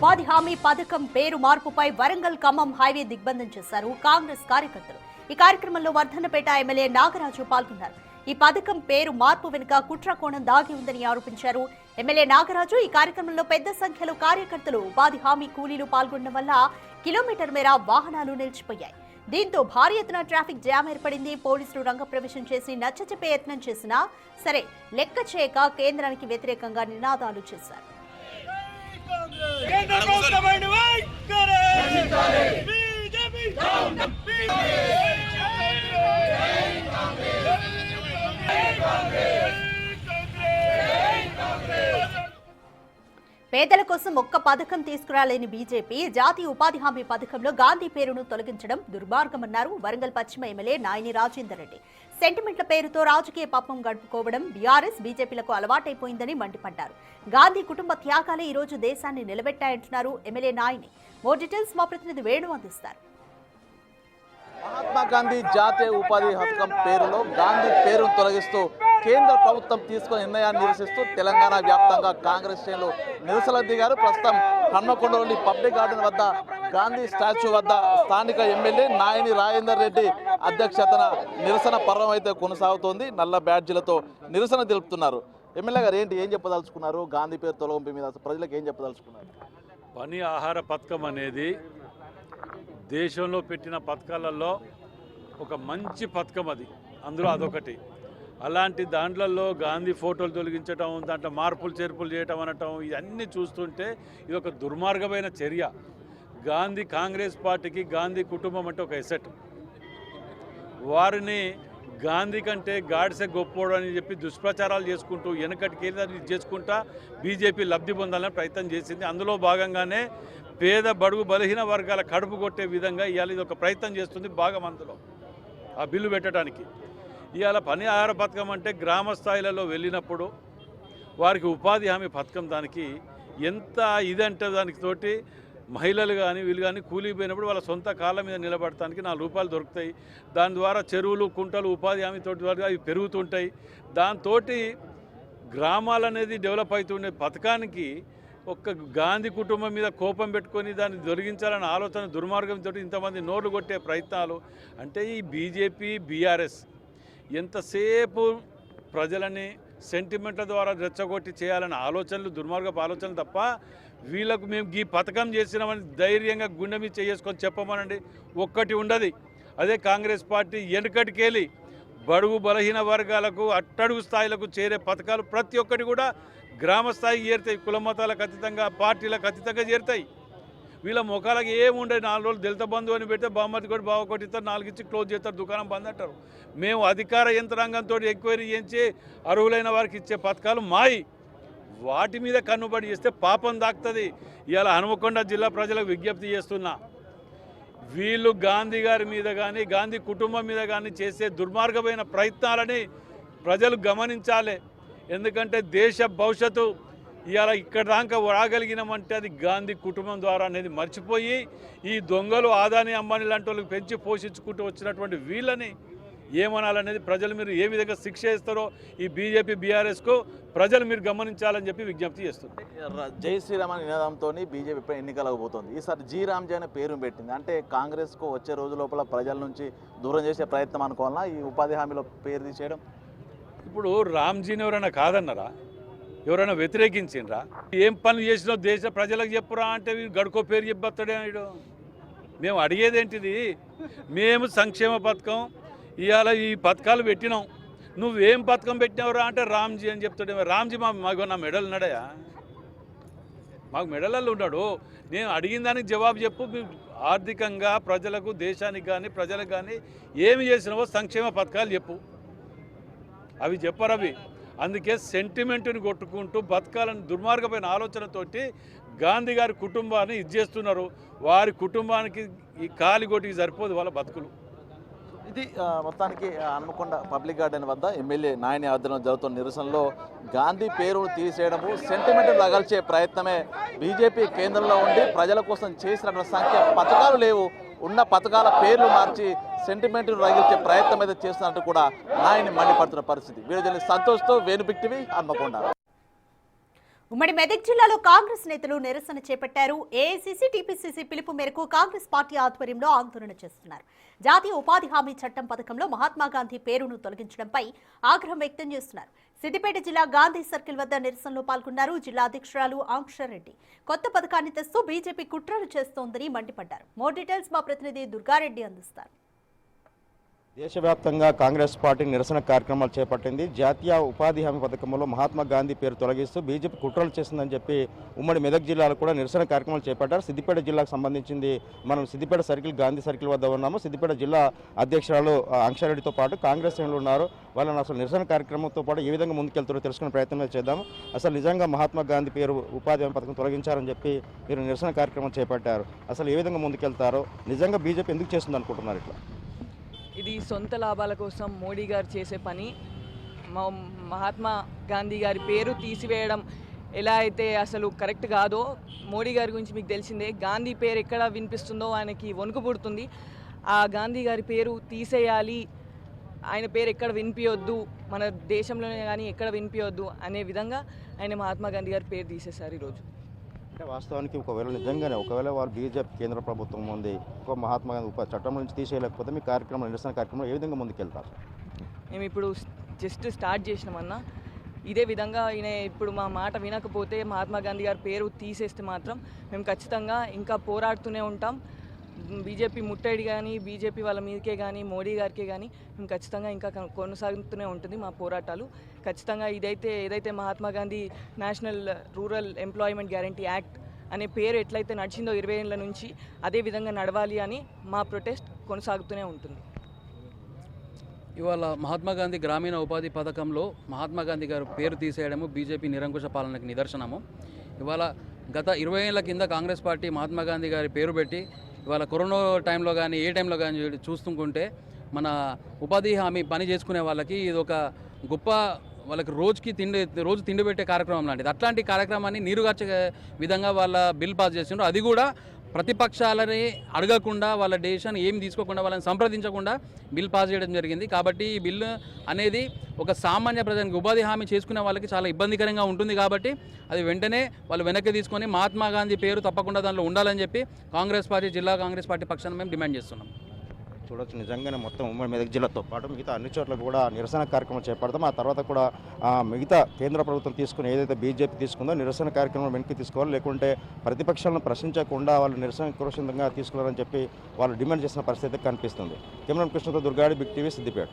ఉపాధి హామీ పథకం పేరు మార్పుపై వరంగల్ ఖమ్మం హైవే దిగ్బంధం చేశారు కాంగ్రెస్ కార్యకర్తలు. ఈ కార్యక్రమంలో వర్ధన్నపేట ఎమ్మెల్యే నాగరాజు పాల్గొన్నారు. ఈ పథకం పేరు మార్పు వెనుక కుట్ర కోణం దాగి ఉందని ఆరోపించారు ఎమ్మెల్యే నాగరాజు. ఈ కార్యక్రమంలో పెద్ద సంఖ్యలో కార్యకర్తలు, ఉపాధి హామీ కూలీలు పాల్గొనడం వల్ల కిలోమీటర్ మేర వాహనాలు నిలిచిపోయాయి. దీంతో భారీ ఎత్తున ట్రాఫిక్ జామ్ ఏర్పడింది. పోలీసులు రంగప్రవేశం చేసి నచ్చచెప్పే యత్నం చేసినా సరే లెక్క చేయక కేంద్రానికి వ్యతిరేకంగా నినాదాలు చేశారు. పేదల కోసం ఒక్క పథకం తీసుకురాలేని బీజేపీ జాతీయ ఉపాధి హామీ పథకంలో గాంధీ పేరును తొలగించడం దుర్మార్గమన్నారు వరంగల్ పశ్చిమ ఎమ్మెల్యే నాయని రాజేందర్ రెడ్డి. సెంటిమెంట్ల పేరుతో రాజకీయ పాపం గడుపుకోవడం బీఆర్ఎస్ బీజేపీలకు అలవాటైపోయిందని మండిపడ్డారు. గాంధీ కుటుంబ త్యాగాలే ఈ రోజు దేశాన్ని నిలబెట్టాయంటున్నారు ఎమ్మెల్యే నాయని. మోర్ డీటెయిల్స్ మా ప్రతినిధి వేణు అందిస్తారు. మహాత్మా గాంధీ జాతీయ ఉపాధి పథకం పేరులో గాంధీ పేరును తొలగిస్తూ కేంద్ర ప్రభుత్వం తీసుకున్న నిర్ణయాన్ని నిరసిస్తూ తెలంగాణ వ్యాప్తంగా కాంగ్రెస్ శ్రేణులు నిరసనలు దిగారు. ప్రస్తుతం హన్మకొండలోని పబ్లిక్ గార్డెన్ వద్ద గాంధీ స్టాచ్యూ వద్ద స్థానిక ఎమ్మెల్యే నాయని రాజేందర్ రెడ్డి అధ్యక్షతన నిరసన పర్వం అయితే కొనసాగుతోంది. నల్ల బ్యాడ్జీలతో నిరసన తెలుపుతున్నారు. ఎమ్మెల్యే గారు ఏం చెప్పదలుచుకున్నారు? గాంధీ పేరు తొలగింపు మీద ప్రజలకు ఏం చెప్పదలుచుకున్నారు? పని ఆహార పథకం అనేది దేశంలో పెట్టిన పథకాలలో ఒక మంచి పథకం అది, అందులో అదొకటి. అలాంటి దాంట్లలో గాంధీ ఫోటోలు తొలగించడం, దాంట్లో మార్పులు చేర్పులు చేయటం అనటం, ఇవన్నీ చూస్తుంటే ఇది ఒక దుర్మార్గమైన చర్య. గాంధీ కాంగ్రెస్ పార్టీకి గాంధీ కుటుంబం అంటే ఒక ఎసెట్. వారిని గాంధీ కంటే గాడిసే గొప్పోడు అని చెప్పి దుష్ప్రచారాలు చేసుకుంటూ వెనకటికి ఇది చేసుకుంటా బీజేపీ లబ్ధి పొందాలని ప్రయత్నం చేసింది. అందులో భాగంగానే పేద బడుగు బలహీన వర్గాల కడుపు కొట్టే విధంగా ఇవాళ ఇది ఒక ప్రయత్నం చేస్తుంది భాగం అందులో ఆ బిల్లు పెట్టడానికి. ఇవాళ పని ఆహార పథకం అంటే గ్రామ స్థాయిలలో వెళ్ళినప్పుడు వారికి ఉపాధి హామీ పథకం దానికి ఎంత ఇదంటే దానికి తోటి మహిళలు కానీ వీళ్ళు కానీ కూలికి పోయినప్పుడు వాళ్ళ సొంత కాళ్ళ మీద నిలబడటానికి 4 రూపాయలు దొరుకుతాయి. దాని ద్వారా చెరువులు కుంటలు ఉపాధి హామీ తోటి ద్వారా అవి పెరుగుతుంటాయి. దాంతో గ్రామాలు అనేది డెవలప్ అవుతుండే పథకానికి ఒక్క గాంధీ కుటుంబం మీద కోపం పెట్టుకొని దాన్ని తొలగించాలన్న ఆలోచన దుర్మార్గంతో ఇంతమంది నోర్లు కొట్టే ప్రయత్నాలు అంటే ఈ బీజేపీ బీఆర్ఎస్ ఎంతసేపు ప్రజలని సెంటిమెంట్ల ద్వారా రెచ్చగొట్టి చేయాలన్న ఆలోచనలు దుర్మార్గపు ఆలోచనలు తప్ప వీళ్ళకు మేము ఈ పథకం చేసినామని ధైర్యంగా గుండె మీద చేసుకొని చెప్పమనండి ఒక్కటి ఉండదు. అదే కాంగ్రెస్ పార్టీ వెనుకటికెళ్ళి బడుగు బలహీన వర్గాలకు అట్టడుగు స్థాయిలకు చేరే పథకాలు ప్రతి ఒక్కటి కూడా గ్రామ స్థాయికి చేరుతాయి. కుల మతాలకు అతీతంగా పార్టీలకు అతీతంగా చేరుతాయి. వీళ్ళ ముఖాలకు ఏముండదు. 4 రోజులు దళిత బంధువు అని పెడితే బామ్మతి కొట్టి బావ కొట్టిస్తారు, 4 ఇచ్చి క్లోజ్ చేస్తారు, దుకాణం బంద్ అంటారు. మేము అధికార యంత్రాంగంతో ఎంక్వైరీ చేయించి అర్హులైన వారికి ఇచ్చే పథకాలు మాయి. వాటి మీద కన్నుబడి చేస్తే పాపం దాక్తుంది. ఇవాళ హనుమకొండ జిల్లా ప్రజలకు విజ్ఞప్తి చేస్తున్నా, వీళ్ళు గాంధీ గారి మీద కానీ గాంధీ కుటుంబం మీద కానీ చేసే దుర్మార్గమైన ప్రయత్నాలని ప్రజలు గమనించాలి. ఎందుకంటే దేశ భవిష్యత్తు ఇవాళ ఇక్కడ దాకా రాగలిగినామంటే అది గాంధీ కుటుంబం ద్వారా అనేది మర్చిపోయి ఈ దొంగలు ఆదాని అంబానీ లాంటి వాళ్ళకి పెంచి పోషించుకుంటూ వచ్చినటువంటి వీళ్ళని ఏమనాలనేది ప్రజలు మీరు ఏ విధంగా శిక్ష ఇస్తారో ఈ బీజేపీ బీఆర్ఎస్కు ప్రజలు మీరు గమనించాలని చెప్పి విజ్ఞప్తి చేస్తుంది. జై శ్రీరామ నినాదంతో బీజేపీ ఎన్నికలకు పోతుంది. ఈసారి జీ రామ్జీ అనే పేరు పెట్టింది. అంటే కాంగ్రెస్కు వచ్చే రోజు లోపల ప్రజల నుంచి దూరం చేసే ప్రయత్నం అనుకోవాలా ఈ ఉపాధి హామీలో పేరు తీసేయడం? ఇప్పుడు రామ్జీని ఎవరైనా కాదన్నారా? ఎవరైనా వ్యతిరేకించిండ్రా? ఏం పనులు చేసినా దేశ ప్రజలకు చెప్పురా అంటే గడుకో పేరు చెప్పొస్తాడే అన్నాడు. మేము అడిగేది ఏంటిది? మేము సంక్షేమ పథకం ఇవాళ ఈ పథకాలు పెట్టినాం, నువ్వేం పథకం పెట్టినావురా అంటే రామ్జీ అని చెప్తాడే. రామ్జీ మాకు నా మెడల్ ఉన్నాడయా? మాకు మెడలలో ఉన్నాడు. నేను అడిగిన దానికి జవాబు చెప్పు. ఆర్థికంగా ప్రజలకు దేశానికి కానీ ప్రజలకు కానీ ఏమి చేసినావో సంక్షేమ పథకాలు చెప్పు. అవి చెప్పరు అవి. అందుకే సెంటిమెంట్ని కొట్టుకుంటూ బతకాలని దుర్మార్గమైన ఆలోచనతోటి గాంధీ గారి కుటుంబాన్ని ఇది చేస్తున్నారు. వారి కుటుంబానికి ఈ కాలిగొట్టికి సరిపోదు వాళ్ళ బతుకులు. ఇది మొత్తానికి హన్మకొండ పబ్లిక్ గార్డెన్ వద్ద ఎమ్మెల్యే నాయని ఆధ్వర్యంలో జరుగుతున్న నిరసనలో గాంధీ పేరును తీసేయడము సెంటిమెంట్ రగల్చే ప్రయత్నమే బీజేపీ కేంద్రంలో ఉండి ప్రజల కోసం చేసినటువంటి సంఖ్య పథకాలు లేవు. ఉన్న పథకాల పేర్లు మార్చి సెంటిమెంట్ రగిల్చే ప్రయత్నం అయితే చేస్తున్నట్టు కూడా నాయని మండిపడుతున్న పరిస్థితి. వీడియో జర్నలిస్ట్ సంతోష్తో వేణు బిగ్ టీవీ హన్మకొండ. ఉమ్మడి మెదక్ జిల్లాలో కాంగ్రెస్ నేతలు నిరసన చేపట్టారు. ఏఐసీసీ, టీపీసీసీ పిలుపు మేరకు కాంగ్రెస్ పార్టీ ఆధ్వర్యంలో ఆందోళన చేస్తున్నారు. జాతీయ ఉపాధి హామీ చట్టం పథకంలో మహాత్మా గాంధీ పేరును తొలగించడంపై ఆగ్రహం వ్యక్తం చేస్తున్నారు. సిద్దిపేట జిల్లా గాంధీ సర్కిల్ వద్ద నిరసనలో పాల్గొన్నారు. జిల్లా అధ్యక్షురాలు ఆంక్షారెడ్డి కొత్త పథకాన్ని తెస్తూ బీజేపీ కుట్రలు చేస్తోందని మండిపడ్డారు. మోర్ డీటెయిల్స్ మా ప్రతినిధి దుర్గారెడ్డి అందిస్తారు. దేశవ్యాప్తంగా కాంగ్రెస్ పార్టీ నిరసన కార్యక్రమాలు చేపట్టింది. జాతీయ ఉపాధి హామీ పథకంలో మహాత్మా గాంధీ పేరు తొలగిస్తూ బీజేపీ కుట్రలు చేస్తుందని చెప్పి ఉమ్మడి మెదక్ జిల్లాలో కూడా నిరసన కార్యక్రమాలు చేపట్టారు. సిద్దిపేట జిల్లాకు సంబంధించింది మనం సిద్దిపేట సర్కిల్ గాంధీ సర్కిల్ వద్ద ఉన్నాము. సిద్దిపేట జిల్లా అధ్యక్షురాలు ఆంక్షారెడ్డితో పాటు కాంగ్రెస్ శ్రేణులు ఉన్నారు. వాళ్ళని అసలు నిరసన కార్యక్రమంతో పాటు ఏ విధంగా ముందుకెళ్తారో తెలుసుకునే ప్రయత్నం చేద్దాము. అసలు నిజంగా మహాత్మా గాంధీ పేరు ఉపాధి హామీ పథకం తొలగించారని చెప్పి మీరు నిరసన కార్యక్రమం చేపట్టారు. అసలు ఏ విధంగా ముందుకెళ్తారో, నిజంగా బీజేపీ ఎందుకు చేస్తుంది అనుకుంటున్నారు ఇట్లా? ఇది సొంత లాభాల కోసం మోడీ గారు చేసే పని. మహాత్మా గాంధీ గారి పేరు తీసివేయడం ఎలా అయితే అసలు కరెక్ట్ కాదో, మోడీ గారి గురించి మీకు తెలిసిందే. గాంధీ పేరు ఎక్కడ వినిపిస్తుందో ఆయనకి వణుకు పుడుతుంది. ఆ గాంధీ గారి పేరు తీసేయాలి, ఆయన పేరు ఎక్కడ వినిపించొద్దు, మన దేశంలోనే కానీ ఎక్కడ వినిపించొద్దు అనే విధంగా ఆయన మహాత్మా గాంధీ గారి పేరు తీసేశారు ఈరోజు. అంటే వాస్తవానికి ఒకవేళ వాళ్ళు బీజేపీ కేంద్ర ప్రభుత్వం ఉంది, ఒక మహాత్మా గాంధీ చట్టం నుంచి తీసేయలేకపోతే మీ కార్యక్రమం, నిరసన కార్యక్రమం ఏ విధంగా ముందుకెళ్తారు? మేము ఇప్పుడు జస్ట్ స్టార్ట్ చేసినామన్నా. ఇదే విధంగా ఈయన ఇప్పుడు మా మాట వినకపోతే, మహాత్మా గాంధీ గారి పేరు తీసేస్తే మాత్రం మేము ఖచ్చితంగా ఇంకా పోరాడుతూనే ఉంటాం. బీజేపీ ముట్టడి కానీ, బీజేపీ వాళ్ళ మీదకే కానీ, మోడీ గారికే కానీ మేము ఖచ్చితంగా ఇంకా కొనసాగుతూనే ఉంటుంది మా పోరాటాలు. ఖచ్చితంగా ఏదైతే Mahatma Gandhi national rural employment guarantee act అనే పేరు ఎట్లయితే నడిచిందో 20 ఏళ్ళ నుంచి, అదే విధంగా నడవాలి అని మా ప్రొటెస్ట్ కొనసాగుతూనే ఉంటుంది. ఇవాళ మహాత్మా గాంధీ గ్రామీణ ఉపాధి పథకంలో మహాత్మా గాంధీ గారు పేరు తీసేయడము బీజేపీ నిరంకుశ పాలనకు నిదర్శనము. ఇవాళ గత 20 ఏళ్ల కింద కాంగ్రెస్ పార్టీ మహాత్మా గాంధీ గారి పేరు పెట్టి ఇవాళ కరోనా టైంలో కానీ ఏ టైంలో కానీ చూస్తుంటే మన ఉపాధి హామీ పని చేసుకునే వాళ్ళకి ఇది ఒక గొప్ప, వాళ్ళకి రోజు తిండి పెట్టే కార్యక్రమం లాంటిది. అట్లాంటి కార్యక్రమాన్ని నీరుగార్చే విధంగా వాళ్ళ బిల్ పాస్ చేసిండ్రు. అది కూడా ప్రతిపక్షాలని అడగకుండా, వాళ్ళ డెసిషన్ ఏం తీసుకోకుండా, వాళ్ళని సంప్రదించకుండా బిల్ పాస్ చేయడం జరిగింది. కాబట్టి ఈ బిల్లు అనేది ఒక సామాన్య ప్రజానికి ఉపాధి హామీ చేసుకునే వాళ్ళకి చాలా ఇబ్బందికరంగా ఉంటుంది. కాబట్టి అది వెంటనే వాళ్ళు వెనక్కి తీసుకొని మహాత్మా గాంధీ పేరు తప్పకుండా దానిలో ఉండాలని చెప్పి జిల్లా కాంగ్రెస్ పార్టీ పక్షాన మేము డిమాండ్ చేస్తున్నాం. చూడొచ్చు, నిజంగానే మొత్తం ఉమ్మడి మెదక్ జిల్లాతో పాటు మిగతా అన్ని చోట్ల కూడా నిరసన కార్యక్రమం చేపడతాం. ఆ తర్వాత కూడా మిగతా కేంద్ర ప్రభుత్వం తీసుకుని ఏదైతే బీజేపీ తీసుకుందో నిరసన కార్యక్రమం వెనక్కి తీసుకోవాలి, లేకుంటే ప్రతిపక్షాలను ప్రశ్నించకుండా వాళ్ళు నిరసన క్రోషంగా తీసుకోవాలని చెప్పి వాళ్ళు డిమాండ్ చేసిన పరిస్థితి కనిపిస్తుంది. కెమెరా కృష్ణతో దుర్గాడి, బిగ్ టీవీ, సిద్దిపేట.